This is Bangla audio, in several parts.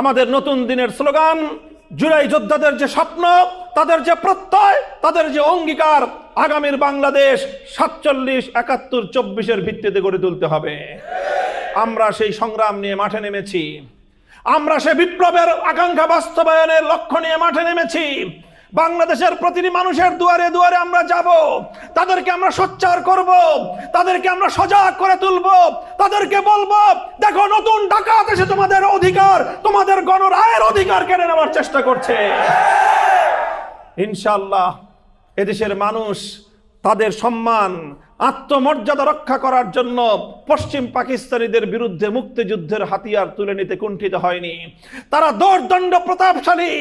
আমাদের নতুন দিনের স্লোগান, জুলাই যোদ্ধাদের যে স্বপ্ন, তাদের যে প্রত্যয়, তাদের যে অঙ্গীকার, আগামীর বাংলাদেশ 47, 71, 24-এর ভিত্তিতে গড়ে তুলতে হবে। আমরা সেই সংগ্রাম নিয়ে মাঠে নেমেছি। আমরা সে বিপ্লবের আকাঙ্ক্ষা বাস্তবায়নের লক্ষ্য নিয়ে মাঠে নেমেছি। বাংলাদেশের প্রতিটি মানুষের দুয়ারে দুয়ারে আমরা যাব, তাদেরকে আমরা সোচ্চার করব, তাদেরকে আমরা সজাগ করে তুলব, তাদেরকে বলবো, দেখো নতুন ডাকাত এসে তোমাদের অধিকার, তোমাদের গণরায়ের অধিকার কেড়ে নেওয়ার চেষ্টা করছে। ইনশাআল্লাহ এদেশের মানুষ তাদের সম্মান, আত্মমর্যাদা রক্ষা করার জন্য পশ্চিম পাকিস্তানিদের বিরুদ্ধে মুক্তিযুদ্ধের হাতিয়ার তুলে নিতে কুণ্ঠিত হয়নি। তারা দোর্দণ্ড প্রতাপশালী,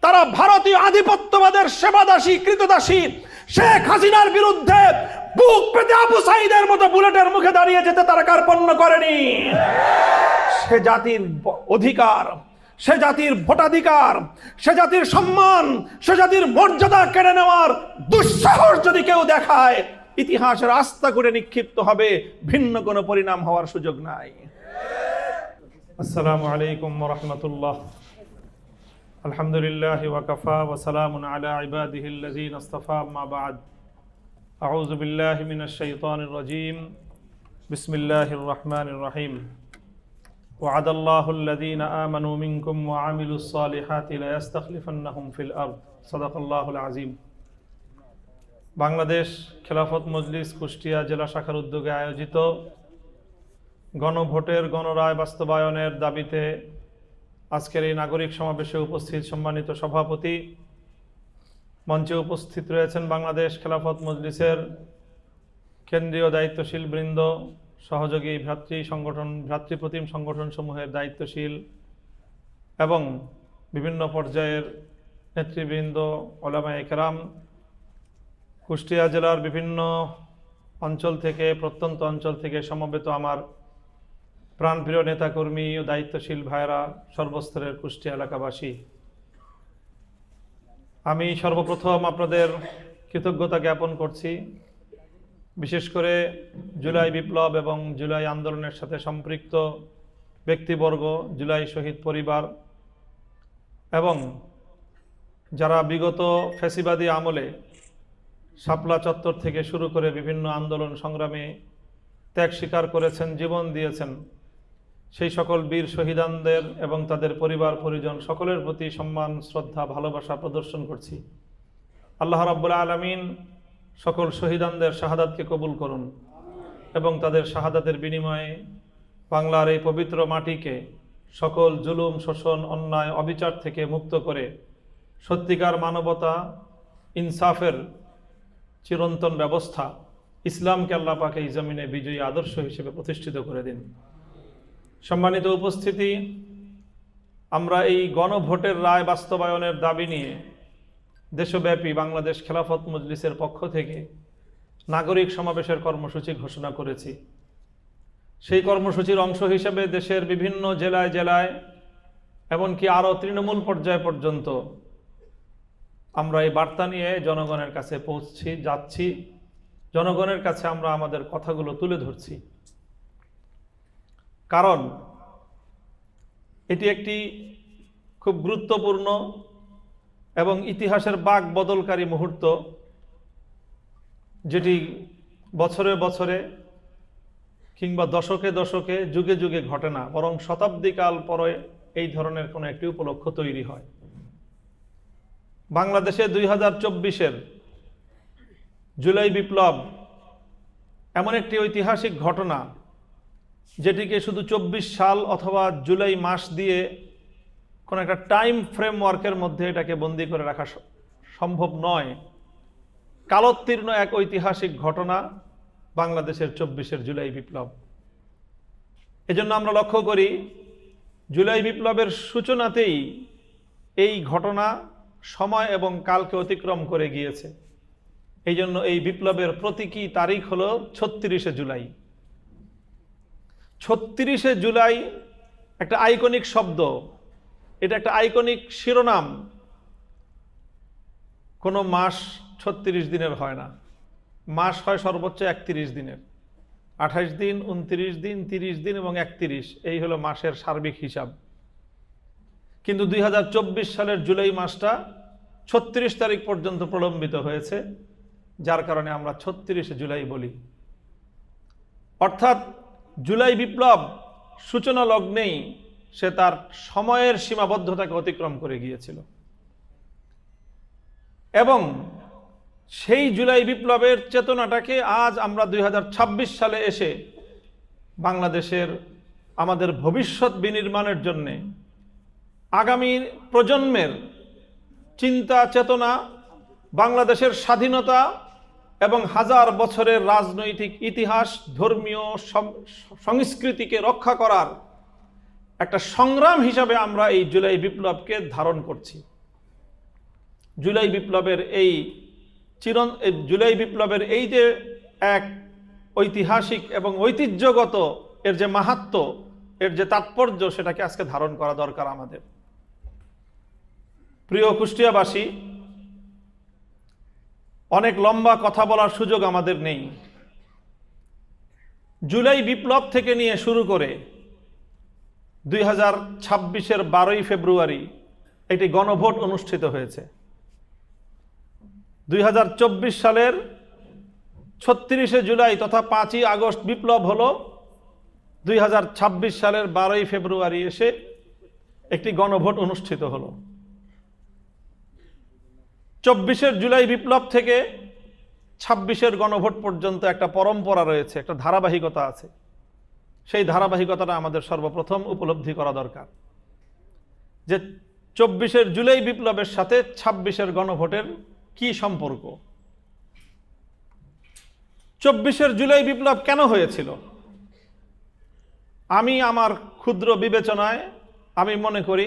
তারা ভারতীয় আধিপত্যবাদের সেবাদাসী, কৃতদাসী শেখ হাসিনার বিরুদ্ধে বুক পেতে আবু সাঈদের মতো বুলেটের মুখে দাঁড়িয়ে যেতে তারা কার্পণ্য করেনি। সে জাতির অধিকার, সে জাতির ভোটাধিকার, সে জাতির সম্মান, সে জাতির মর্যাদা কেড়ে নেওয়ার দুঃসাহস যদি কেউ দেখায়, ইতিহাসের আস্থা করে নিক্ষিপ্ত হবে, ভিন্ন কোনো পরিণাম হওয়ার সুযোগ নাই। আসসালামু আলাইকুম ওয়া রাহমাতুল্লাহ। আলহামদুলিল্লাহি ওয়া কাফা ওয়া সালামুন আলা ইবাদিহিল্লাযীনা ইসতাফা, আম্মা বা'দ। আউযু বিল্লাহি মিনাশ শাইতানির রাজীম। বিসমিল্লাহির রাহমানির রাহিম। وعد الله الذين آمنوا منكم وعملوا الصالحات ليستخلفنهم في الأرض صدق الله العظيم। বাংলাদেশ খেলাফত মজলিস কুষ্টিয়া জেলা শাখার উদ্যোগে আয়োজিত গণভোটের গণরায় বাস্তবায়নের দাবিতে আজকের এই নাগরিক সমাবেশে উপস্থিত সম্মানিত সভাপতি, মঞ্চে উপস্থিত রয়েছেন বাংলাদেশ খেলাফত মজলিসের কেন্দ্রীয় দায়িত্বশীল বৃন্দ, সহযোগী ভ্রাতৃপ্রতিম সংগঠন সমূহের দায়িত্বশীল এবং বিভিন্ন পর্যায়ের নেতৃবৃন্দ, ওলামায়ে কেরাম, কুষ্টিয়া জেলার বিভিন্ন অঞ্চল থেকে, প্রত্যন্ত অঞ্চল থেকে সমবেত আমার প্রাণপ্রিয় নেতাকর্মী ও দায়িত্বশীল ভাইয়েরা, সর্বস্তরের কুষ্টিয়া এলাকাবাসী, আমি সর্বপ্রথম আপনাদের কৃতজ্ঞতা জ্ঞাপন করছি। বিশেষ করে জুলাই বিপ্লব এবং জুলাই আন্দোলনের সাথে সম্পৃক্ত ব্যক্তিবর্গ, জুলাই শহীদ পরিবার এবং যারা বিগত ফ্যাসিবাদী আমলে শাপলা চত্বর থেকে শুরু করে বিভিন্ন আন্দোলন সংগ্রামে ত্যাগ স্বীকার করেছেন, জীবন দিয়েছেন, সেই সকল বীর শহীদানদের এবং তাদের পরিবার পরিজন সকলের প্রতি সম্মান, শ্রদ্ধা, ভালোবাসা প্রদর্শন করছি। আল্লাহ রাব্বুল আলামিন সকল শহীদানদের শাহাদাতকে কবুল করুন এবং তাদের শাহাদাতের বিনিময়ে বাংলার এই পবিত্র মাটিকে সকল জুলুম, শোষণ, অন্যায়, অবিচার থেকে মুক্ত করে সত্যিকার মানবতা, ইনসাফের চিরন্তন ব্যবস্থা, ইসলামকে আল্লাহ পাক এই জমিনে বিজয়ী আদর্শ হিসেবে প্রতিষ্ঠিত করে দিন। সম্মানিত উপস্থিতি, আমরা এই গণভোটের রায় বাস্তবায়নের দাবি নিয়ে দেশব্যাপী বাংলাদেশ খেলাফত মজলিসের পক্ষ থেকে নাগরিক সমাবেশের কর্মসূচি ঘোষণা করেছি। সেই কর্মসূচির অংশ হিসেবে দেশের বিভিন্ন জেলায় জেলায় এমনকি আরও তৃণমূল পর্যায় পর্যন্ত আমরা এই বার্তা নিয়ে জনগণের কাছে যাচ্ছি, জনগণের কাছে আমরা আমাদের কথাগুলো তুলে ধরছি। কারণ এটি একটি খুব গুরুত্বপূর্ণ এবং ইতিহাসের বাঁক বদলকারী মুহূর্ত, যেটি বছরে বছরে কিংবা দশকে দশকে, যুগে যুগে ঘটে না, বরং শতাব্দীকাল পরে এই ধরনের কোনো একটি উপলক্ষ তৈরি হয়। বাংলাদেশে 2024-এর জুলাই বিপ্লব এমন একটি ঐতিহাসিক ঘটনা, যেটিকে শুধু 24 সাল অথবা জুলাই মাস দিয়ে কোনো একটা টাইম ফ্রেমওয়ার্কের মধ্যে এটাকে বন্দি করে রাখা সম্ভব নয়। কালোত্তীর্ণ এক ঐতিহাসিক ঘটনা বাংলাদেশের 24-এর জুলাই বিপ্লব। এজন্য আমরা লক্ষ্য করি জুলাই বিপ্লবের সূচনাতেই এই ঘটনা সময় এবং কালকে অতিক্রম করে গিয়েছে। এই জন্য এই বিপ্লবের প্রতীকী তারিখ হলো 36শে জুলাই। 36শে জুলাই একটা আইকনিক শব্দ, এটা একটা আইকনিক শিরোনাম। কোনো মাস 36 দিনের হয় না, মাস হয় সর্বোচ্চ 31 দিনের। 28 দিন, 29 দিন, 30 দিন এবং 31, এই হলো মাসের সার্বিক হিসাব। কিন্তু 2024 সালের জুলাই মাসটা 36 তারিখ পর্যন্ত প্রলম্বিত হয়েছে, যার কারণে আমরা 36 জুলাই বলি। অর্থাৎ জুলাই বিপ্লব সূচনা লগ্নেই সে তার সময়ের সীমাবদ্ধতাকে অতিক্রম করে গিয়েছিল এবং সেই জুলাই বিপ্লবের চেতনাটাকে আজ আমরা 2026 সালে এসে বাংলাদেশের আমাদের ভবিষ্যৎ বিনির্মাণের জন্যে আগামী প্রজন্মের চিন্তা চেতনা, বাংলাদেশের স্বাধীনতা এবং হাজার বছরের রাজনৈতিক ইতিহাস, ধর্মীয় সংস্কৃতিকে রক্ষা করার একটা সংগ্রাম হিসাবে আমরা এই জুলাই বিপ্লবকে ধারণ করছি। জুলাই বিপ্লবের এই যে এক ঐতিহাসিক এবং ঐতিহ্যগত এর যে মাহাত্ম্য, এর যে তাৎপর্য, সেটাকে আজকে ধারণ করা দরকার আমাদের। প্রিয় কুষ্টিয়াবাসী, অনেক লম্বা কথা বলার সুযোগ আমাদের নেই। জুলাই বিপ্লব থেকে নিয়ে শুরু করে 2026-এর 12ই ফেব্রুয়ারি একটি গণভোট অনুষ্ঠিত হয়েছে। 2024 সালের 36শে জুলাই তথা 5ই আগস্ট বিপ্লব হলো, 2026 সালের 12ই ফেব্রুয়ারি এসে একটি গণভোট অনুষ্ঠিত হলো। 24 জুলাই বিপ্লব থেকে 26-এর গণভোট পর্যন্ত একটা পরম্পরা রয়েছে, একটা ধারাবাহিকতা আছে। সেই ধারাবাহিকতাটা আমাদের সর্বপ্রথম উপলব্ধি করা দরকার যে 24 জুলাই বিপ্লবের সাথে 26-এর গণভোটের কি সম্পর্ক। 24 জুলাই বিপ্লব কেন হয়েছিল? আমি আমার ক্ষুদ্র বিবেচনায় আমি মনে করি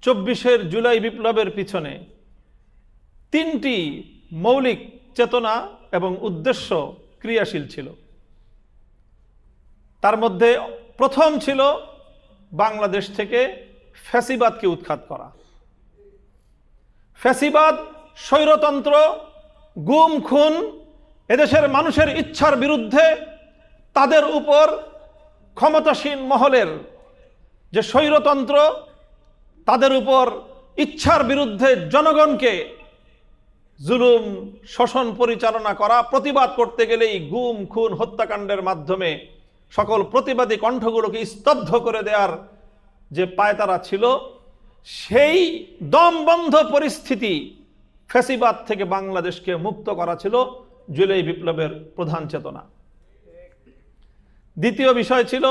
24 জুলাই বিপ্লবের পিছনে 3টি মৌলিক চেতনা এবং উদ্দেশ্য ক্রিয়াশীল ছিল। তার মধ্যে প্রথম ছিল বাংলাদেশ থেকে ফ্যাসিবাদকে উৎখাত করা। ফ্যাসিবাদ, স্বৈরতন্ত্র, গুম খুন, এদেশের মানুষের ইচ্ছার বিরুদ্ধে তাদের উপর ক্ষমতাসীন মহলের যে স্বৈরতন্ত্র, তাদের উপর ইচ্ছার বিরুদ্ধে জনগণকে জুলুম, শোষণ পরিচালনা করা, প্রতিবাদ করতে গেলেই গুম খুন হত্যাকাণ্ডের মাধ্যমে সকল প্রতিবাদী কণ্ঠগুলোকে স্তব্ধ করে দেওয়ার যে পায়তারা ছিল, সেই দমবন্ধ পরিস্থিতি ফ্যাসিবাদ থেকে বাংলাদেশকে মুক্ত করা ছিল জুলাই বিপ্লবের প্রধান চেতনা। দ্বিতীয় বিষয় ছিল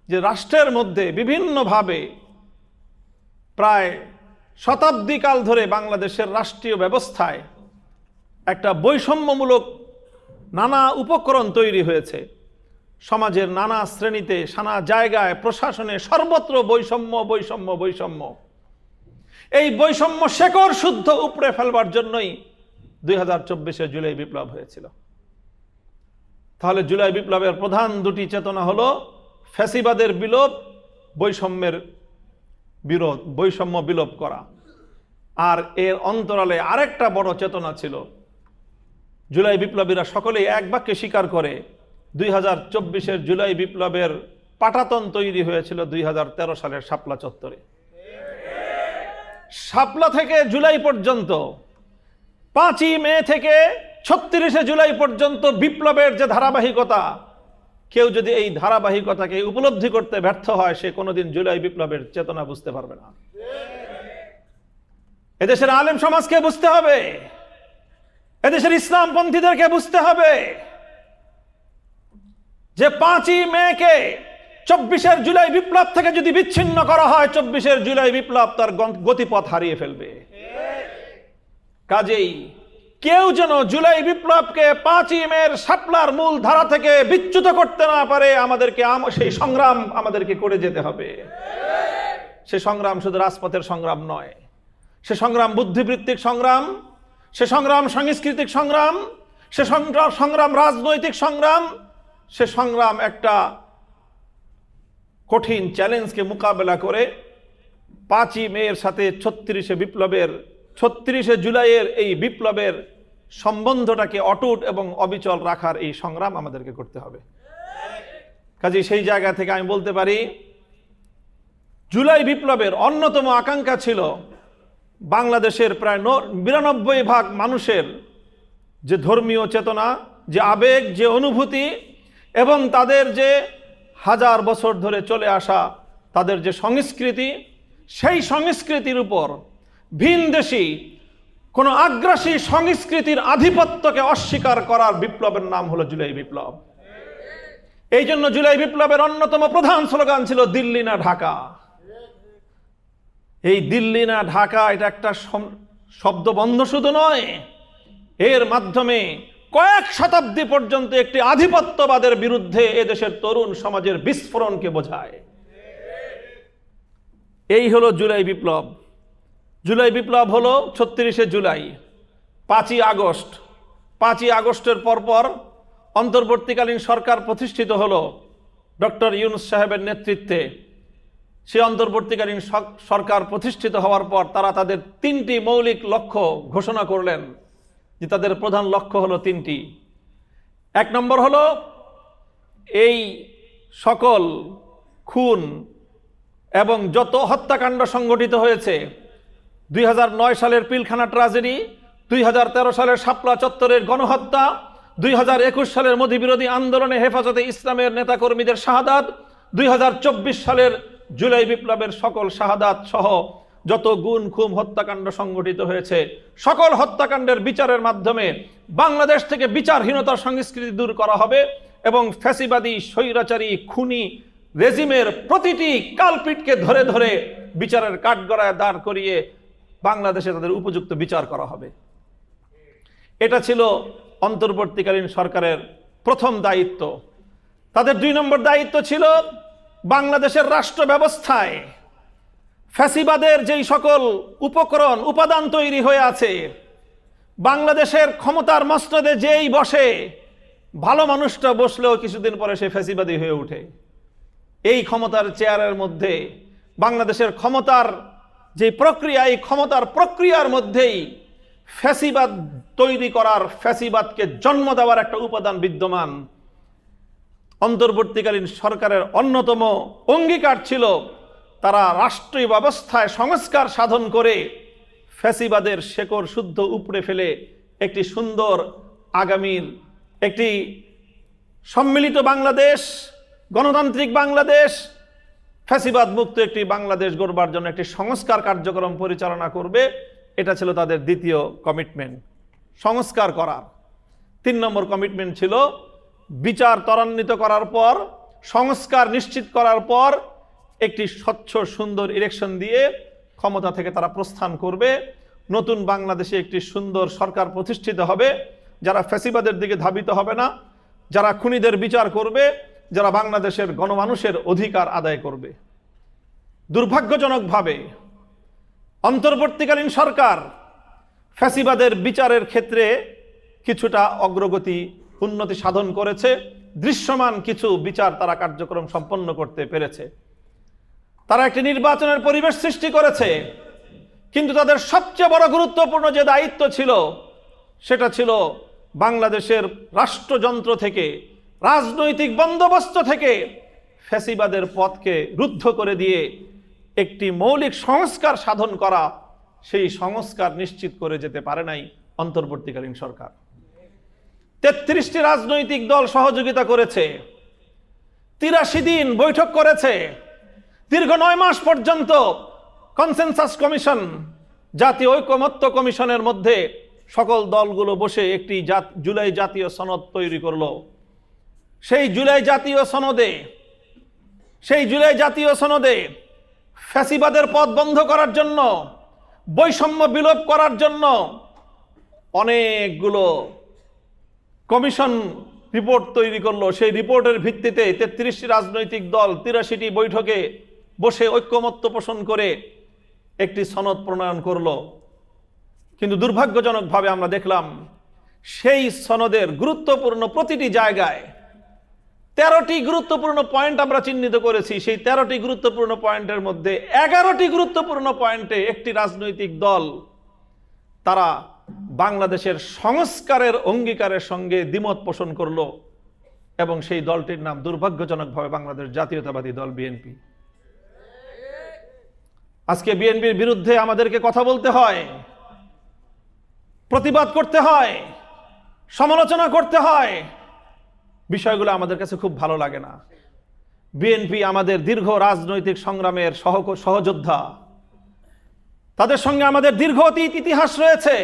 যে রাষ্ট্রের মধ্যে বিভিন্নভাবে প্রায় শতাব্দীকাল ধরে বাংলাদেশের রাষ্ট্রীয় ব্যবস্থায় একটা বৈষম্যমূলক নানা উপকরণ তৈরি হয়েছে। সমাজের নানা শ্রেণীতে, নানা জায়গায়, প্রশাসনে সর্বত্র বৈষম্য বৈষম্য বৈষম্য। এই বৈষম্য শেকড় শুদ্ধ উপড়ে ফেলবার জন্যই 2024 জুলাই বিপ্লব হয়েছিল। তাহলে জুলাই বিপ্লবের প্রধান দুটি চেতনা হলো ফ্যাসিবাদের বিলোপ, বৈষম্যের বিরোধ, বৈষম্য বিলোপ করা। আর এর অন্তরালে আরেকটা বড় চেতনা ছিল, জুলাই বিপ্লবীরা সকলেই এক বাক্যে স্বীকার করে 2024 জুলাই বিপ্লবের পাটাতন তৈরি হয়েছিল 2013 সালের শাপলা চত্বরে। শাপলা থেকে জুলাই পর্যন্ত, 5ই মে থেকে 36 জুলাই পর্যন্ত বিপ্লবের যে ধারাবাহিকতা, কেউ যদি এই ধারাবাহিকতাকে উপলব্ধি করতে ব্যর্থ হয়, সে কোনোদিন জুলাই বিপ্লবের চেতনা বুঝতে পারবে না। এদেশের আলেম সমাজকে বুঝতে হবে, এদেশের ইসলামপন্থীদেরকে বুঝতে হবে যে 5ই মেকে 24 জুলাই বিপ্লব থেকে যদি বিচ্ছিন্ন করা হয়, 24 জুলাই বিপ্লব তার গতিপথ হারিয়ে ফেলবে। কাজেই কেউ যেন জুলাই বিপ্লবকে 5ই মের শাপলার মূল ধারা থেকে বিচ্যুত করতে না পারে, আমাদেরকে সেই সংগ্রাম আমাদেরকে করে যেতে হবে। সে সংগ্রাম শুধু রাজপথের সংগ্রাম নয়, সে সংগ্রাম বুদ্ধিবৃত্তিক সংগ্রাম, সে সংগ্রাম সাংস্কৃতিক সংগ্রাম, সে সংগ্রাম রাজনৈতিক সংগ্রাম, সে সংগ্রাম একটা কঠিন চ্যালেঞ্জকে মোকাবেলা করে 5ই মের সাথে 36 জুলাইয়ের এই বিপ্লবের সম্বন্ধটাকে অটুট এবং অবিচল রাখার এই সংগ্রাম আমাদেরকে করতে হবে। কাজে সেই জায়গা থেকে আমি বলতে পারি জুলাই বিপ্লবের অন্যতম আকাঙ্ক্ষা ছিল বাংলাদেশের প্রায় 92% মানুষের যে ধর্মীয় চেতনা, যে আবেগ, যে অনুভূতি এবং তাদের যে হাজার বছর ধরে চলে আসা তাদের যে সংস্কৃতি, সেই সংস্কৃতির উপর ভিনদেশী কোনো আগ্রাসী সংস্কৃতির আধিপত্যকে অস্বীকার করার বিপ্লবের নাম হলো জুলাই বিপ্লব। এই জন্য জুলাই বিপ্লবের অন্যতম প্রধান স্লোগান ছিল দিল্লি না ঢাকা। এই দিল্লি না ঢাকা এটা একটা শব্দবন্ধ শুধু নয়, এর মাধ্যমে কয়েক শতাব্দী পর্যন্ত একটি আধিপত্যবাদের বিরুদ্ধে এদেশের তরুণ সমাজের বিস্ফোরণকে বোঝায়। এই হলো জুলাই বিপ্লব। জুলাই বিপ্লব হলো 36শে জুলাই, 5ই আগস্ট। 5ই আগস্টের পরপর অন্তর্বর্তীকালীন সরকার প্রতিষ্ঠিত হলো ডক্টর ইউনূস সাহেবের নেতৃত্বে। সে অন্তর্বর্তীকালীন সরকার প্রতিষ্ঠিত হওয়ার পর তারা তাদের 3টি মৌলিক লক্ষ্য ঘোষণা করলেন, যে তাদের প্রধান লক্ষ্য হলো 3টি। 1 নম্বর হলো এই সকল খুন এবং যত হত্যাকাণ্ড সংগঠিত হয়েছে, 2009 সালের পিলখানা ট্র্যাজেডি, 2013 সালের শাপলা চত্বরের গণহত্যা, 2021 সালের মোদি বিরোধী আন্দোলনে হেফাজতে ইসলামের নেতাকর্মীদের শাহাদাত, 2024 সালের জুলাই বিপ্লবের সকল শাহাদাত সহ যত গুম খুন হত্যাকাণ্ড সংগঠিত হয়েছে, সকল হত্যাকাণ্ডের বিচারের মাধ্যমে বাংলাদেশ থেকে বিচারহীনতার সংস্কৃতি দূর করা হবে এবং ফ্যাসিবাদী স্বৈরাচারী খুনি রেজিমের প্রতিটি কালপিটকে ধরে ধরে বিচারের কাঠগড়ায় দাঁড় করিয়ে বাংলাদেশে তাদের উপযুক্ত বিচার করা হবে। এটা ছিল অন্তর্বর্তীকালীন সরকারের প্রথম দায়িত্ব। তাদের 2 নম্বর দায়িত্ব ছিল বাংলাদেশের রাষ্ট্র ব্যবস্থায় ফ্যাসিবাদের যেই সকল উপকরণ উপাদান তৈরি হয়ে আছে, বাংলাদেশের ক্ষমতার মসনদে যেই বসে, ভালো মানুষটা বসলেও কিছুদিন পরে সে ফ্যাসিবাদী হয়ে ওঠে। এই ক্ষমতার চেয়ারের মধ্যে বাংলাদেশের ক্ষমতার যে প্রক্রিয়া, এই ক্ষমতার প্রক্রিয়ার মধ্যেই ফ্যাসিবাদ তৈরি করার, ফ্যাসিবাদকে জন্ম দেওয়ার একটা উপাদান বিদ্যমান। অন্তর্বর্তীকালীন সরকারের অন্যতম অঙ্গীকার ছিল তারা রাষ্ট্রীয় ব্যবস্থায় সংস্কার সাধন করে ফ্যাসিবাদের শেকড় শুদ্ধ উপড়ে ফেলে একটি সুন্দর আগামীর, একটি সম্মিলিত বাংলাদেশ, গণতান্ত্রিক বাংলাদেশ, ফ্যাসিবাদ মুক্ত একটি বাংলাদেশ গড়বার জন্য একটি সংস্কার কার্যক্রম পরিচালনা করবে। এটা ছিল তাদের দ্বিতীয় কমিটমেন্ট, সংস্কার করার। 3 নম্বর কমিটমেন্ট ছিল বিচার ত্বরান্বিত করার পর, সংস্কার নিশ্চিত করার পর একটি স্বচ্ছ সুন্দর ইলেকশন দিয়ে ক্ষমতা থেকে তারা প্রস্থান করবে। নতুন বাংলাদেশে একটি সুন্দর সরকার প্রতিষ্ঠিত হবে, যারা ফ্যাসিবাদের দিকে ধাবিত হবে না, যারা খুনিদের বিচার করবে, যারা বাংলাদেশের গণমানুষের অধিকার আদায় করবে। দুর্ভাগ্যজনকভাবে অন্তর্বর্তীকালীন সরকার ফ্যাসিবাদের বিচারের ক্ষেত্রে কিছুটা অগ্রগতি, উন্নতি সাধন করেছে। দৃশ্যমান কিছু বিচার তারা কার্যক্রম সম্পন্ন করতে পেরেছে। তারা একটি নির্বাচনের পরিবেশ সৃষ্টি করেছে, কিন্তু তাদের সবচেয়ে বড় গুরুত্বপূর্ণ যে দায়িত্ব ছিল, সেটা ছিল বাংলাদেশের রাষ্ট্রযন্ত্র থেকে, রাজনৈতিক বন্দোবস্ত থেকে ফ্যাসিবাদের পথকে রুদ্ধ করে দিয়ে একটি মৌলিক সংস্কার সাধন করা। সেই সংস্কার নিশ্চিত করে যেতে পারে নাই অন্তর্বর্তীকালীন সরকার। 33টি রাজনৈতিক দল সহযোগিতা করেছে, 83 দিন বৈঠক করেছে, দীর্ঘ 9 মাস পর্যন্ত কনসেনসাস কমিশন, জাতীয় ঐকমত্য কমিশনের মধ্যে সকল দলগুলো বসে একটি জুলাই জাতীয় সনদ তৈরি করলো। সেই জুলাই জাতীয় সনদে ফ্যাসিবাদের পথ বন্ধ করার জন্য, বৈষম্য বিলোপ করার জন্য অনেকগুলো কমিশন রিপোর্ট তৈরি করলো। সেই রিপোর্টের ভিত্তিতে 33টি রাজনৈতিক দল 83টি বৈঠকে বসে ঐক্যমত্য পোষণ করে একটি সনদ প্রণয়ন করলো। কিন্তু দুর্ভাগ্যজনকভাবে আমরা দেখলাম সেই সনদের গুরুত্বপূর্ণ প্রতিটি জায়গায় 13টি গুরুত্বপূর্ণ পয়েন্ট আমরা চিহ্নিত করেছি। সেই 13টি গুরুত্বপূর্ণ পয়েন্টের মধ্যে 11টি গুরুত্বপূর্ণ পয়েন্টে একটি রাজনৈতিক দল তারা বাংলাদেশের সংস্কারের অঙ্গীকারের সঙ্গে দ্বিমত পোষণ করলো, এবং সেই দলটির নাম দুর্ভাগ্যজনকভাবে বাংলাদেশ জাতীয়তাবাদী দল, বিএনপি। আজকে বিএনপির বিরুদ্ধে আমাদেরকে কথা বলতে হয়, প্রতিবাদ করতে হয়, সমালোচনা করতে হয়, বিষয়গুলো আমাদের কাছে খুব ভালো লাগে না। বিএনপি আমাদের দীর্ঘ রাজনৈতিক সংগ্রামের সহযোদ্ধা, তাদের সঙ্গে আমাদের দীর্ঘ অতীত ইতিহাস রয়েছে।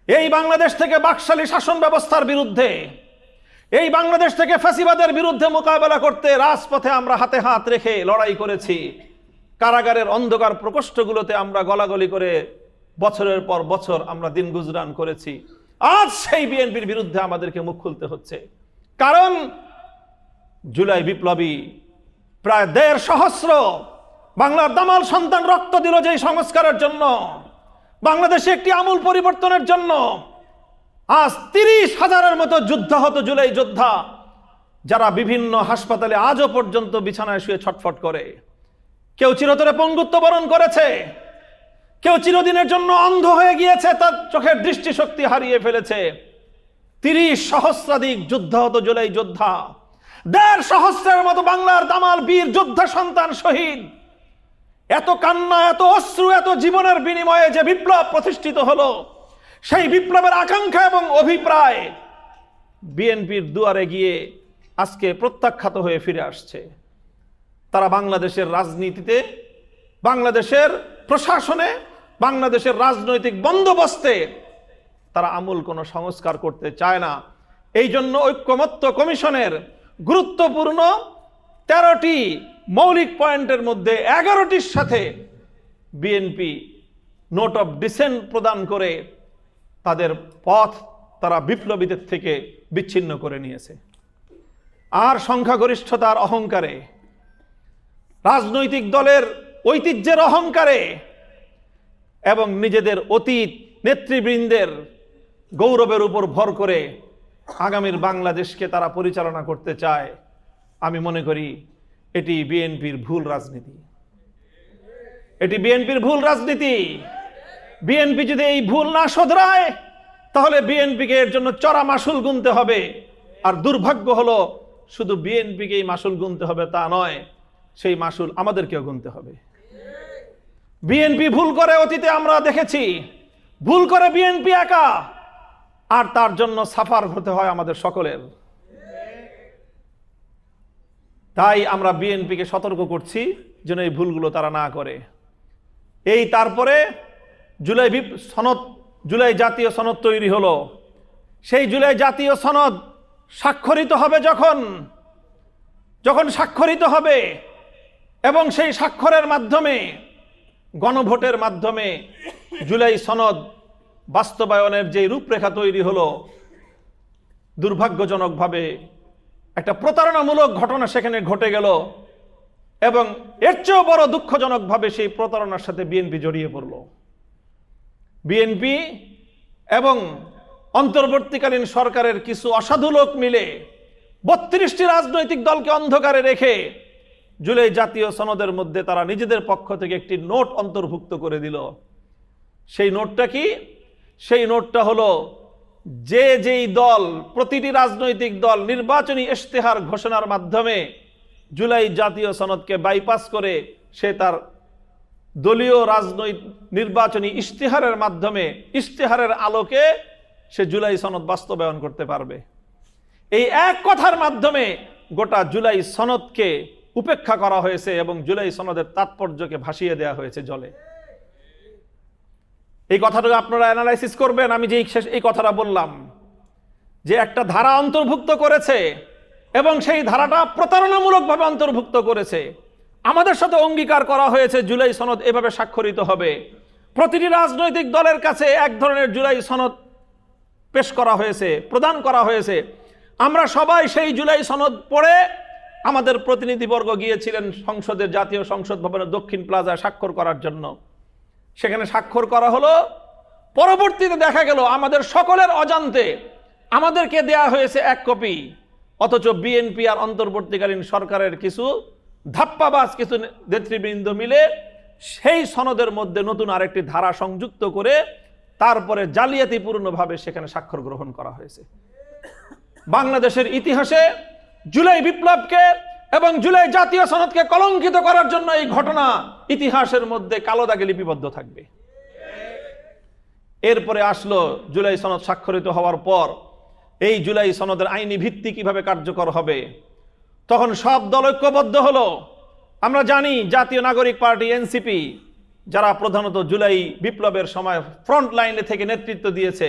এই বাংলাদেশ থেকে বাকশালী শাসন ব্যবস্থার বিরুদ্ধে, এই বাংলাদেশ থেকে ফ্যাসিবাদের বিরুদ্ধে মোকাবেলা করতে রাজপথে আমরা হাতে হাত রেখে লড়াই করেছি। কারাগারের অন্ধকার প্রকোষ্ঠগুলোতে আমরা গলাগলি করে বছরের পর বছর আমরা দিন গুজরান করেছি। আজ সেই বিএনপির বিরুদ্ধে আমাদেরকে মুখ খুলতে হচ্ছে, কারণ জুলাই বিপ্লবী প্রায় ১.৫ সহস্র বাংলার দামাল সন্তান রক্ত দিল যেই সংস্কারের জন্য, বাংলাদেশে একটি আমূল পরিবর্তনের জন্য। আজ ৩০,০০০-এর মতো যুদ্ধাহত জুলাই যোদ্ধা, যারা বিভিন্ন হাসপাতালে আজও পর্যন্ত বিছানায় শুয়ে ছটফট করে। কেউ চিরতরে পঙ্গুত্ব বরণ করেছে, কেউ চিরদিনের জন্য অন্ধ হয়ে গিয়েছে, তার চোখের দৃষ্টিশক্তি হারিয়ে ফেলেছে। ৩০ সহস্রাধিক যুদ্ধাহত জুলাই যোদ্ধা, ১.৫ সহস্রের মতো বাংলার দামাল বীর যোদ্ধা সন্তান শহীদ। এত কান্না, এত অশ্রু, এত জীবনের বিনিময়ে যে বিপ্লব প্রতিষ্ঠিত হলো, সেই বিপ্লবের আকাঙ্ক্ষা এবং অভিপ্রায় বিএনপির দুয়ারে গিয়ে আজকে প্রত্যাখ্যাত হয়ে ফিরে আসছে। তারা বাংলাদেশের রাজনীতিতে, বাংলাদেশের প্রশাসনে, বাংলাদেশের রাজনৈতিক বন্দোবস্তে তারা আমূল কোনো সংস্কার করতে চায় না। এই জন্য ঐক্যমত্য কমিশনের গুরুত্বপূর্ণ ১৩টি মৌলিক পয়েন্টের মধ্যে ১১টির সাথে বিএনপি নোট অফ ডিসেন্ট প্রদান করে তাদের পথ তারা বিপ্লবীদের থেকে বিচ্ছিন্ন করে নিয়েছে। আর সংখ্যাগরিষ্ঠতার অহংকারে, রাজনৈতিক দলের ঐতিহ্যের অহংকারে এবং নিজেদের অতীত নেতৃবৃন্দের গৌরবের উপর ভর করে আগামীর বাংলাদেশকে তারা পরিচালনা করতে চায়। আমি মনে করি এটি বিএনপির ভুল রাজনীতি, এটি বিএনপির ভুল রাজনীতি। বিএনপি যদি এই ভুল না শোধরায়, তাহলে বিএনপিকে এর জন্য চড়া মাসুল গুনতে হবে। আর দুর্ভাগ্য হলো, শুধু বিএনপিকে এই মাসুল গুনতে হবে তা নয়, সেই মাসুল আমাদেরকেও গুনতে হবে। বিএনপি ভুল করে অতীতে আমরা দেখেছি, ভুল করে বিএনপি একা, আর তার জন্য সাফার হতে হয় আমাদের সকলের। তাই আমরা বিএনপিকে সতর্ক করছি যেন এই ভুলগুলো তারা না করে। এই তারপরে জুলাই জাতীয় সনদ তৈরি হলো। সেই জুলাই জাতীয় সনদ স্বাক্ষরিত হবে যখন স্বাক্ষরিত হবে এবং সেই স্বাক্ষরের মাধ্যমে, গণভোটের মাধ্যমে জুলাই সনদ বাস্তবায়নের যে রূপরেখা তৈরি হলো, দুর্ভাগ্যজনকভাবে একটা প্রতারণামূলক ঘটনা সেখানে ঘটে গেল এবং এর চেয়েও বড় দুঃখজনকভাবে সেই প্রতারণার সাথে বিএনপি জড়িয়ে পড়ল। বিএনপি এবং অন্তর্বর্তীকালীন সরকারের কিছু অসাধু লোক মিলে ৩২টি রাজনৈতিক দলকে অন্ধকারে রেখে জুলাই জাতীয় সনদের মধ্যে তারা নিজেদের পক্ষ থেকে একটি নোট অন্তর্ভুক্ত করে দিল। সেই নোটটা কি? সেই নোটটা হলো, যেই দল, প্রতিটি রাজনৈতিক দল নির্বাচনী ইশতেহার ঘোষণার মাধ্যমে জুলাই জাতীয় সনদকে বাইপাস করে সে তার দলীয় নির্বাচনী ইশতেহারের মাধ্যমে, ইশতেহারের আলোকে সে জুলাই সনদ বাস্তবায়ন করতে পারবে। এই এক কথার মাধ্যমে গোটা জুলাই সনদকে উপেক্ষা করা হয়েছে এবং জুলাই সনদের তাৎপর্যকে ভাসিয়ে দেওয়া হয়েছে জলে। এই কথাটা আপনারা অ্যানালাইসিস করবেন। আমি যে এই কথাটা বললাম, যে একটা ধারা অন্তর্ভুক্ত করেছে এবং সেই ধারাটা প্রতারণামূলকভাবে অন্তর্ভুক্ত করেছে। আমাদের সাথে অঙ্গীকার করা হয়েছে জুলাই সনদ এভাবে স্বাক্ষরিত হবে। প্রতিটি রাজনৈতিক দলের কাছে এক ধরনের জুলাই সনদ পেশ করা হয়েছে, প্রদান করা হয়েছে। আমরা সবাই সেই জুলাই সনদ পড়ে আমাদের প্রতিনিধিবর্গ গিয়েছিলেন সংসদের, জাতীয় সংসদ ভবনের দক্ষিণ প্লাজায় স্বাক্ষর করার জন্য। সেখানে স্বাক্ষর করা হলো। পরবর্তীতে দেখা গেল আমাদের সকলের অজান্তে আমাদেরকে দেয়া হয়েছে এক কপি, অথচ বিএনপি আর অন্তর্বর্তীকালীন সরকারের কিছু ধাপ্পাবাজ কিছু নেতৃবৃন্দ মিলে সেই সনদের মধ্যে নতুন আরেকটি ধারা সংযুক্ত করে তারপরে জালিয়াতিপূর্ণভাবে সেখানে স্বাক্ষর গ্রহণ করা হয়েছে। বাংলাদেশের ইতিহাসে জুলাই বিপ্লবকে এবং জুলাই জাতীয় সনদকে কলঙ্কিত করার জন্য এই ঘটনা ইতিহাসের মধ্যে কালো দাগে লিপিবদ্ধ থাকবে। এরপরে আসলো জুলাই সনদ স্বাক্ষরিত হওয়ার পর এই জুলাই সনদের আইনি ভিত্তি কিভাবে কার্যকর হবে, তখন সব দল ঐক্যবদ্ধ হলো। আমরা জানি জাতীয় নাগরিক পার্টি এনসিপি, যারা প্রধানত জুলাই বিপ্লবের সময় ফ্রন্ট লাইনে থেকে নেতৃত্ব দিয়েছে,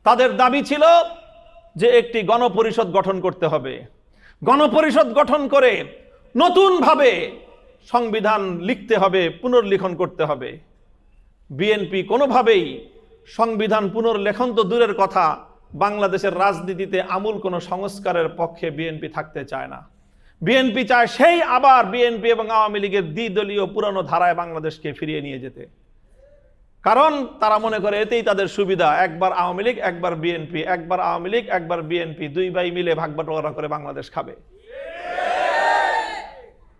তাদের দাবি ছিল যে একটি গণপরিষদ গঠন করতে হবে। গণপরিষদ গঠন করে নতুনভাবে সংবিধান লিখতে হবে, পুনর্লিখন করতে হবে। বিএনপি কোনোভাবেই সংবিধান পুনর্লেখন তো দূরের কথা, বাংলাদেশের রাজনীতিতে আমূল কোনো সংস্কারের পক্ষে বিএনপি থাকতে চায় না। বিএনপি চায় সেই আবার বিএনপি এবং আওয়ামী লীগের দ্বিদলীয় পুরানো ধারায় বাংলাদেশকে ফিরিয়ে নিয়ে যেতে। কারণ তারা মনে করে এতেই তাদের সুবিধা, একবার আওয়ামী লীগ একবার বিএনপি, একবার আওয়ামী লীগ একবার বিএনপি, দুই ভাই মিলে ভাগ বাটোয়ারা করে বাংলাদেশ খাবে।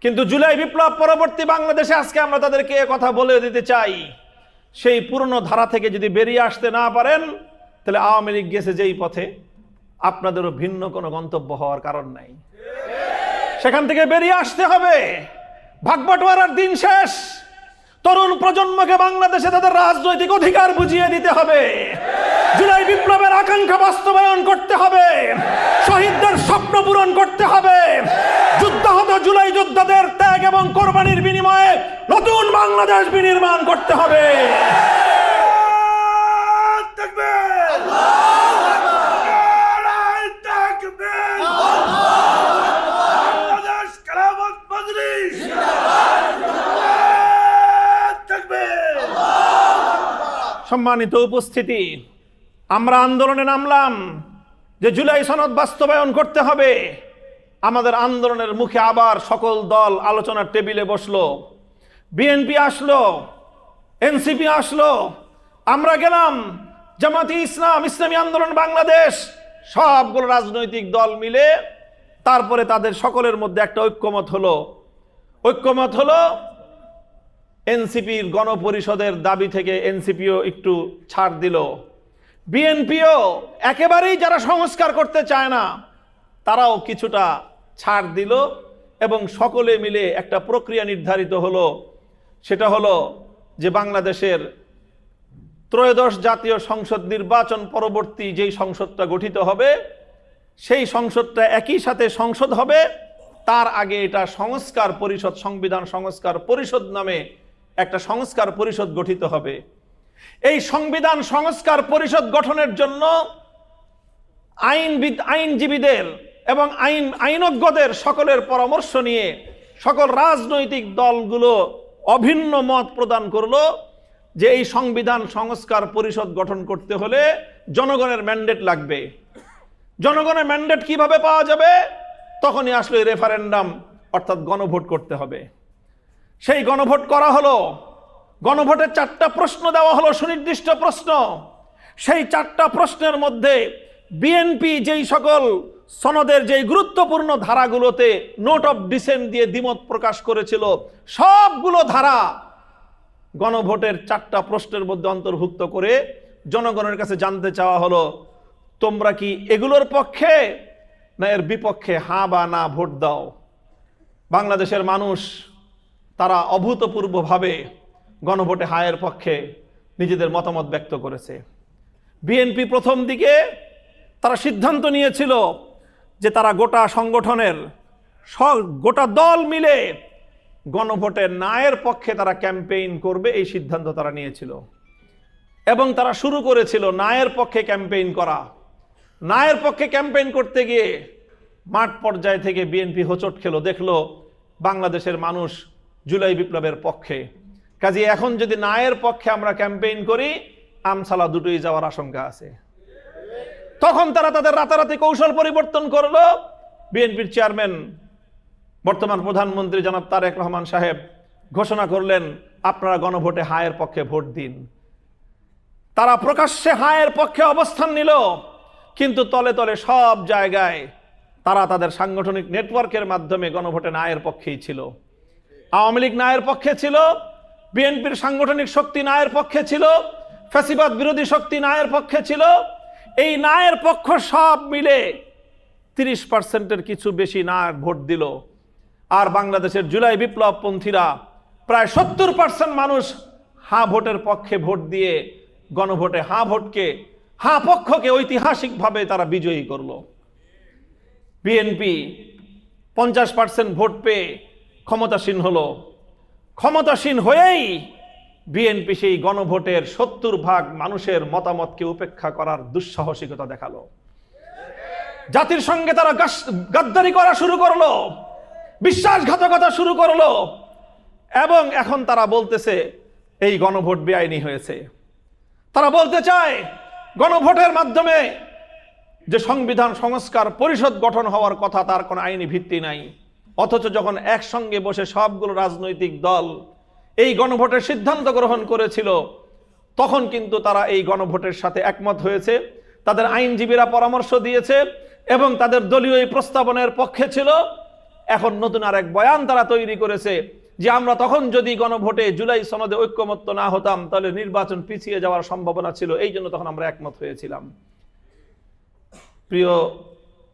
কিন্তু জুলাই বিপ্লব পরবর্তী বাংলাদেশে আজকে আমরা তাদেরকে কথা বলে দিতে চাই, সেই পুরনো ধারা থেকে যদি বেরিয়ে আসতে না পারেন, তাহলে আওয়ামী লীগ গেছে যেই পথে, আপনাদেরও ভিন্ন কোনো গন্তব্য হওয়ার কারণ নাই। সেখান থেকে বেরিয়ে আসতে হবে। ভাগবাটোয়ারার দিন শেষ। তরুণ প্রজন্মকে বাংলাদেশে তাদের রাজনৈতিক অধিকার বুঝিয়ে দিতে হবে। জুলাই বিপ্লবের আকাঙ্ক্ষা বাস্তবায়ন করতে হবে। শহীদদের স্বপ্ন পূরণ করতে হবে। যুদ্ধাহত জুলাই যোদ্ধাদের ত্যাগ এবং কোরবানির বিনিময়ে নতুন বাংলাদেশ বিনির্মাণ করতে হবে। সম্মানিত উপস্থিতি, আমরা আন্দোলনে নামলাম যে জুলাই সনদ বাস্তবায়ন করতে হবে। আমাদের আন্দোলনের মুখে আবার সকল দল আলোচনার টেবিলে বসলো। বিএনপি আসলো, এনসিপি আসলো, আমরা গেলাম, জামাতে ইসলাম, ইসলামী আন্দোলন বাংলাদেশ, সবগুলো রাজনৈতিক দল মিলে তারপরে তাদের সকলের মধ্যে একটা ঐক্যমত হলো এনসিপির গণপরিষদের দাবি থেকে এনসিপিও একটু ছাড় দিল। বিএনপিও একেবারেই যারা সংস্কার করতে চায় না তারাও কিছুটা ছাড় দিল এবং সকলে মিলে একটা প্রক্রিয়া নির্ধারিত হলো। সেটা হলো যে বাংলাদেশের ত্রয়োদশ জাতীয় সংসদ নির্বাচন পরবর্তী যেই সংসদটা গঠিত হবে, সেই সংসদটা একই সাথে সংসদ হবে। তার আগে এটা সংস্কার পরিষদ, সংবিধান সংস্কার পরিষদ নামে একটা সংস্কার পরিষদ গঠিত হবে। এই সংবিধান সংস্কার পরিষদ গঠনের জন্য আইনজীবীদের এবং আইনজ্ঞদের সকলের পরামর্শ নিয়ে সকল রাজনৈতিক দলগুলো অভিন্ন মত প্রদান করলো যে এই সংবিধান সংস্কার পরিষদ গঠন করতে হলে জনগণের ম্যান্ডেট লাগবে। জনগণের ম্যান্ডেট কিভাবে পাওয়া যাবে? তখনই আসলে রেফারেন্ডাম অর্থাৎ গণভোট করতে হবে। সেই গণভোট করা হলো। গণভোটের 4টা প্রশ্ন দেওয়া হলো, সুনির্দিষ্ট প্রশ্ন। সেই 4টা প্রশ্নের মধ্যে বিএনপি যেই সকল সনদের যেই গুরুত্বপূর্ণ ধারাগুলোতে নোট অফ ডিসেন্ট দিয়ে দ্বিমত প্রকাশ করেছিল, সবগুলো ধারা গণভোটের 4টা প্রশ্নের মধ্যে অন্তর্ভুক্ত করে জনগণের কাছে জানতে চাওয়া হলো, তোমরা কি এগুলোর পক্ষে না এর বিপক্ষে হ্যাঁ বা না ভোট দাও। বাংলাদেশের মানুষ তারা অভূতপূর্বভাবে গণভোটে হায়ের পক্ষে নিজেদের মতামত ব্যক্ত করেছে। বিএনপি প্রথম দিকে তারা সিদ্ধান্ত নিয়েছিল যে তারা গোটা সংগঠনের গোটা দল মিলে গণভোটের নায়ের পক্ষে তারা ক্যাম্পেইন করবে, এই সিদ্ধান্ত তারা নিয়েছিল এবং তারা শুরু করেছিল নায়ের পক্ষে ক্যাম্পেইন করা। নায়ের পক্ষে ক্যাম্পেইন করতে গিয়ে মাঠ পর্যায় থেকে বিএনপি হোঁচট খেলো, দেখলো বাংলাদেশের মানুষ জুলাই বিপ্লবের পক্ষে। কাজে এখন যদি নায়ের পক্ষে আমরা ক্যাম্পেইন করি, আমসালা দুটোই যাওয়ার আশঙ্কা আছে। তখন তারা তাদের রাতারাতি কৌশল পরিবর্তন করলো। বিএনপির চেয়ারম্যান বর্তমান প্রধানমন্ত্রী জনাব তারেক রহমান সাহেব ঘোষণা করলেন, আপনারা গণভোটে হায়ের পক্ষে ভোট দিন। তারা প্রকাশ্যে হায়ের পক্ষে অবস্থান নিল, কিন্তু তলে তলে সব জায়গায় তারা তাদের সাংগঠনিক নেটওয়ার্কের মাধ্যমে গণভোটে নায়ের পক্ষেই ছিল। আওয়ামী লীগ নায়ের পক্ষে ছিল, বিএনপির সাংগঠনিক শক্তি নায়ের পক্ষে ছিল, ফ্যাসিবাদ বিরোধী শক্তি নায়ের পক্ষে ছিল। এই নায়ের পক্ষ সব মিলে 30%-এর কিছু বেশি না ভোট দিল। আর বাংলাদেশের জুলাই বিপ্লবপন্থীরা প্রায় 70% মানুষ হ্যাঁ ভোটের পক্ষে ভোট দিয়ে গণভোটে হ্যাঁ ভোটকে হ্যাঁ পক্ষকে ঐতিহাসিকভাবে তারা বিজয়ী করলো। বিএনপি 50% ভোট পেয়ে ক্ষমতাসীন হলো। ক্ষমতাসীন হয়েই বিএনপি সেই গণভোটের 70% মানুষের মতামতকে উপেক্ষা করার দুঃসাহসিকতা দেখালো। জাতির সঙ্গে তারা গাদ্দারি করা শুরু করলো, বিশ্বাসঘাতকতা শুরু করলো, এবং এখন তারা বলতেছে এই গণভোট বেআইনি হয়েছে। তারা বলতে চায় গণভোটের মাধ্যমে যে সংবিধান সংস্কার পরিষদ গঠন হওয়ার কথা তার কোনো আইনি ভিত্তি নাই। অথচ যখন একসঙ্গে বসে সবগুলো রাজনৈতিক দল এই গণভোটের সিদ্ধান্ত গ্রহণ করেছিল তখন কিন্তু তারা এই গণভোটের সাথে একমত হয়েছে। তাদের আইনজীবীরা পরামর্শ দিয়েছে এবং তাদের দলীয় এই প্রস্তাবনের পক্ষে ছিল। এখন নতুন আরেক বয়ান তারা তৈরি করেছে যে আমরা তখন যদি গণভোটে জুলাই সনদে ঐক্যমত্য না হতাম তাহলে নির্বাচন পিছিয়ে যাওয়ার সম্ভাবনা ছিল, এই জন্য তখন আমরা একমত হয়েছিলাম। প্রিয়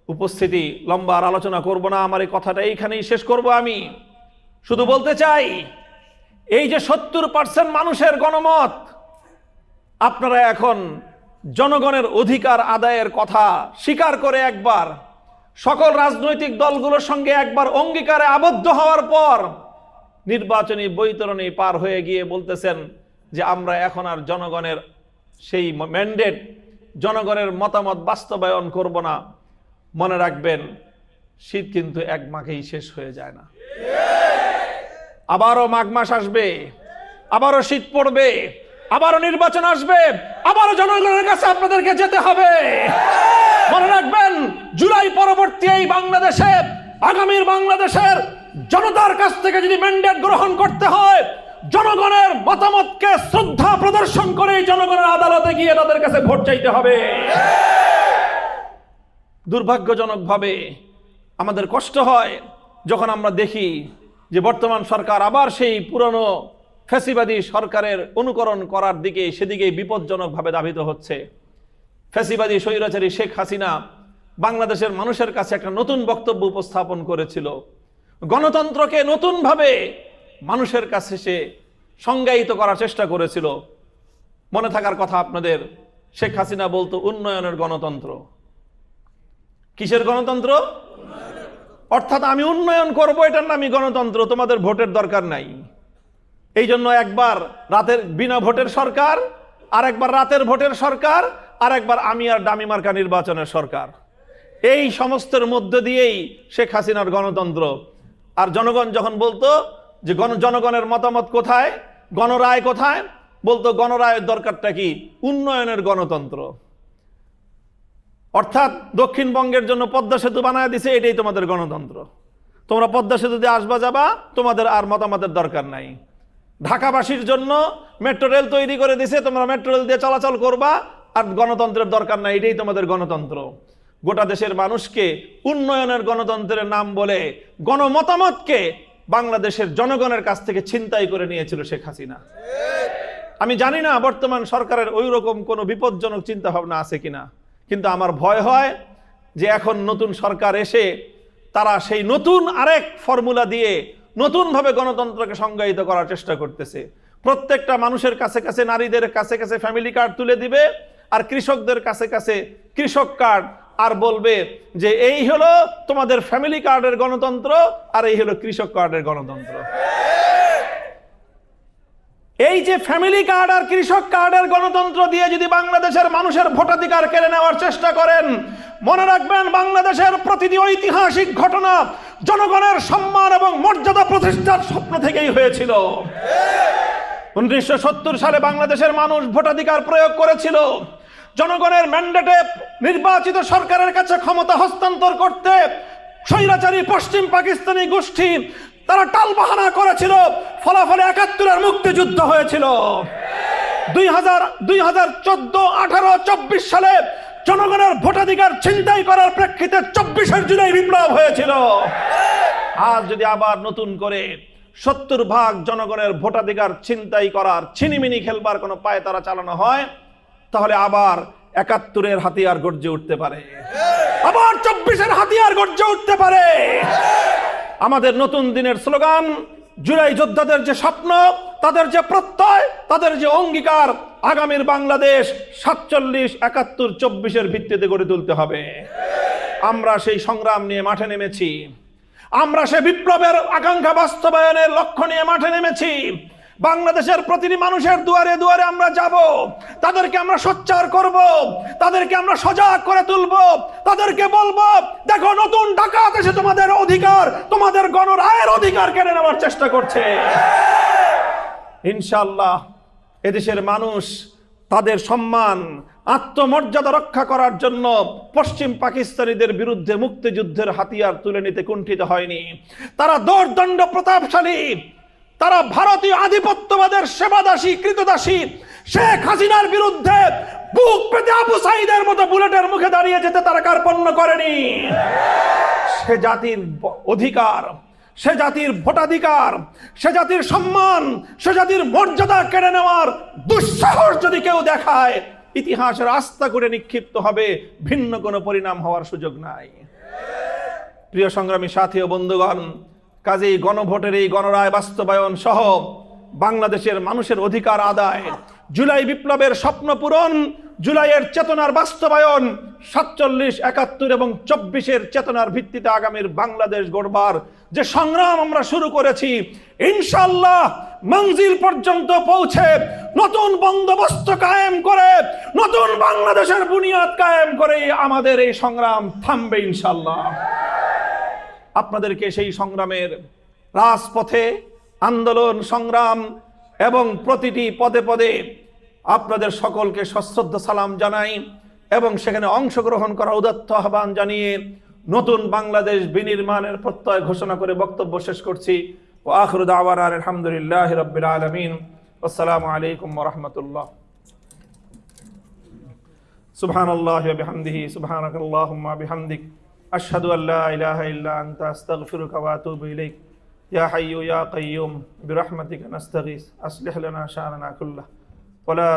উপস্থিতি, লম্বা আর আলোচনা করব না, আমার এই কথাটা এইখানেই শেষ করব। আমি শুধু বলতে চাই এই যে 70% মানুষের গণমত, আপনারা এখন জনগণের অধিকার আদায়ের কথা স্বীকার করে একবার সকল রাজনৈতিক দলগুলোর সঙ্গে একবার অঙ্গীকারে আবদ্ধ হওয়ার পর নির্বাচনী বৈতরণী পার হয়ে গিয়ে বলতেছেন যে আমরা এখন আর জনগণের সেই ম্যান্ডেট, জনগণের মতামত বাস্তবায়ন করব না। মনে রাখবেন শীত কিন্তু এক মাঘেই শেষ হয়ে যায় না, আবারও মাঘ মাস আসবে, আবারও শীত পড়বে, আবারও নির্বাচন আসবে, আবারও জনগণের কাছে আপনাদেরকে যেতে হবে। মনে রাখবেন জুলাই পরবর্তী এই বাংলাদেশে, আগামীর বাংলাদেশের জনতার কাছ থেকে যদি ম্যান্ডেট গ্রহণ করতে হয়, জনগণের মতামতকে শ্রদ্ধা প্রদর্শন করে জনগণের আদালতে গিয়ে তাদের কাছে ভোট চাইতে হবে। দুর্ভাগ্যজনকভাবে আমাদের কষ্ট হয় যখন আমরা দেখি যে বর্তমান সরকার আবার সেই পুরনো ফ্যাসিবাদী সরকারের অনুকরণ করার দিকে, সেদিকেই বিপজ্জনকভাবে ধাবিত হচ্ছে। ফ্যাসিবাদী স্বৈরাচারী শেখ হাসিনা বাংলাদেশের মানুষের কাছে একটা নতুন বক্তব্য উপস্থাপন করেছিল। গণতন্ত্রকে নতুনভাবে মানুষের কাছে সে সংজ্ঞায়িত করার চেষ্টা করেছিল। মনে থাকার কথা আপনাদের, শেখ হাসিনা বলতো উন্নয়নের গণতন্ত্র। কিসের গণতন্ত্র? অর্থাৎ আমি উন্নয়ন করব, এটার নামই গণতন্ত্র, তোমাদের ভোটের দরকার নাই। এই জন্য একবার রাতের বিনা ভোটের সরকার, আর একবার রাতের ভোটের সরকার, আর একবার আমি আর ডামি মার্কা নির্বাচনের সরকার। এই সমস্তের মধ্য দিয়েই শেখ হাসিনার গণতন্ত্র। আর জনগণ যখন বলতো যে জনগণের মতামত কোথায়, গণরায় কোথায়, বলতো গণরায়ের দরকারটা কি? উন্নয়নের গণতন্ত্র। অর্থাৎ দক্ষিণবঙ্গের জন্য পদ্মা সেতু বানায় দিছে, এটাই তোমাদের গণতন্ত্র। তোমরা পদ্মা সেতু দিয়ে আসবা যাবা, তোমাদের আর মতামতের দরকার নাই। ঢাকাবাসীর জন্য মেট্রো রেল তৈরি করে দিছে, তোমরা মেট্রো রেল দিয়ে চলাচল করবা, আর গণতন্ত্রের দরকার নাই, এটাই তোমাদের গণতন্ত্র। গোটা দেশের মানুষকে উন্নয়নের গণতন্ত্রের নাম বলে গণমতামতকে বাংলাদেশের জনগণের কাছ থেকে ছিনতাই করে নিয়েছিল শেখ হাসিনা। আমি জানি না বর্তমান সরকারের ওই রকম কোনো বিপজ্জনক চিন্তা ভাবনা আছে কিনা, কিন্তু আমার ভয় হয় যে এখন নতুন সরকার এসে তারা সেই নতুন আরেক ফর্মুলা দিয়ে নতুনভাবে গণতন্ত্রকে সংজ্ঞায়িত করার চেষ্টা করতেছে। প্রত্যেকটা মানুষের কাছে কাছে, নারীদের কাছে কাছে ফ্যামিলি কার্ড তুলে দিবে, আর কৃষকদের কাছে কাছে কৃষক কার্ড, আর বলবে যে এই হলো তোমাদের ফ্যামিলি কার্ডের গণতন্ত্র, আর এই হলো কৃষক কার্ডের গণতন্ত্র। এই যে ফ্যামিলি কার্ড আর কৃষক কার্ডের গণতন্ত্র দিয়ে যদি বাংলাদেশের মানুষের ভোটাধিকার কেড়ে নেওয়ার চেষ্টা করেন, মনে রাখবেন বাংলাদেশের প্রতিটি ঐতিহাসিক ঘটনা জনগণের সম্মান এবং মর্যাদা প্রতিষ্ঠার স্বপ্ন থেকেই হয়েছিল। 1970 সালে বাংলাদেশের মানুষ ভোটাধিকার প্রয়োগ করেছিল। জনগণের ম্যান্ডেটে নির্বাচিত সরকারের কাছে ক্ষমতা হস্তান্তর করতে স্বৈরাচারী পশ্চিম পাকিস্তানি গোষ্ঠী তারা টালবাহানা করেছিল। ফলাফলে 71-এর মুক্তিযুদ্ধ হয়েছিল। 2014, 18, 24 সালে জনগণের ভোটাধিকার ছিনতাই করার প্রেক্ষিতে 24 জুলাই বিপ্লব হয়েছিল। আজ যদি আবার নতুন করে 70% জনগণের ভোটাধিকার ছিনতাই করার, ছিনিমিনি খেলবার কোনো পায়তারা চালানো হয়, তাহলে আবার 71-এর হাতিয়ার গর্জে উঠতে পারে, আবার 24-এর হাতিয়ার গর্জে উঠতে পারে। আমাদের নতুন দিনের স্লোগান, জুলাই যোদ্ধাদের যে স্বপ্ন, তাদের যে প্রত্যয়, তাদের যে অঙ্গীকার, আগামীর বাংলাদেশ 47, 71, 24 ভিত্তিতে গড়ে তুলতে হবে। আমরা সেই সংগ্রাম নিয়ে মাঠে নেমেছি। আমরা সে বিপ্লবের আকাঙ্ক্ষা বাস্তবায়নের লক্ষ্য নিয়ে মাঠে নেমেছি। বাংলাদেশের প্রতিটি মানুষের দুয়ারে দুয়ারে আমরা যাব, তাদেরকে আমরা সোচ্চার করব, তাদেরকে আমরা সজাগ করে তুলব, তাদেরকে বলবো, দেখো নতুন ডাকাত এসে তোমাদের অধিকার, তোমাদের গণরায়ের অধিকার কেড়ে নেওয়ার চেষ্টা করছে। ইনশাআল্লাহ এদেশের মানুষ তাদের সম্মান, আত্মমর্যাদা রক্ষা করার জন্য পশ্চিম পাকিস্তানিদের বিরুদ্ধে মুক্তিযুদ্ধের হাতিয়ার তুলে নিতে কুণ্ঠিত হয়নি। তারা দোর্দণ্ড প্রতাপশালী, তারা ভারতীয় আধিপত্যবাদের সেবাদাসী, কৃতদাসী শেখ হাসিনার বিরুদ্ধে বুক পেতে আবু সাঈদের মতো বুলেটের মুখে দাঁড়িয়ে যেতে তারা কার্পণ্য করেনি। সে জাতির অধিকার, সে জাতির ভোটাধিকার, সে জাতির সম্মান, সে জাতির মর্যাদা কেড়ে নেওয়ার দুঃসাহস যদি কেউ দেখায়, ইতিহাসের আস্থা করে নিক্ষিপ্ত হবে, ভিন্ন কোনো পরিণাম হওয়ার সুযোগ নাই। প্রিয় সংগ্রামী সাথী ও বন্ধুগণ, কাজেই গণভোটের এই গণরায় বাস্তবায়ন সহ বাংলাদেশের মানুষের অধিকার আদায়, জুলাই বিপ্লবের স্বপ্ন পূরণ, জুলাইয়ের চেতনার বাস্তবায়ন, 47, 71 এবং 24 চেতনার ভিত্তিতে আগামীর বাংলাদেশ গড়বার যে সংগ্রাম আমরা শুরু করেছি, ইনশাআল্লাহ মঞ্জিল পর্যন্ত পৌঁছে নতুন বন্দোবস্ত কায়েম করে, নতুন বাংলাদেশের বুনিয়াদ কায়েম করে আমাদের এই সংগ্রাম থামবে ইনশাআল্লাহ। আপনাদেরকে সেই সংগ্রামের রাজপথে আন্দোলন, সংগ্রাম এবং প্রতিটি পদে পদে আপনাদের সকলকে সশ্রদ্ধ সালাম জানাই এবং সেখানে অংশগ্রহণ করা উদাত্ত আহ্বান জানিয়ে নতুন বাংলাদেশ বিনির্মাণের প্রত্যয় ঘোষণা করে বক্তব্য শেষ করছি। ওয়া আখিরু দাওয়ানা আলহামদুলিল্লাহি রাব্বিল আলামিন। আসসালামু আলাইকুম ওয়া রাহমাতুল্লাহ। সুবহানাল্লাহি ওয়া বিহামদিহি, সুবহানাকাল্লাহুম্মা বিহামদিক, আশহাদু আল্লা ইলাহা ইল্লা আনতা, আস্তাগফিরুকা ওয়া আতুবু ইলাইক। ইয়া হাইয়্যু ইয়া কাইয়্যুম বিরহমাতিকা নাস্তাগীস, আসলিহ লানা শা'নানা কুল্লাহ ওয়া লা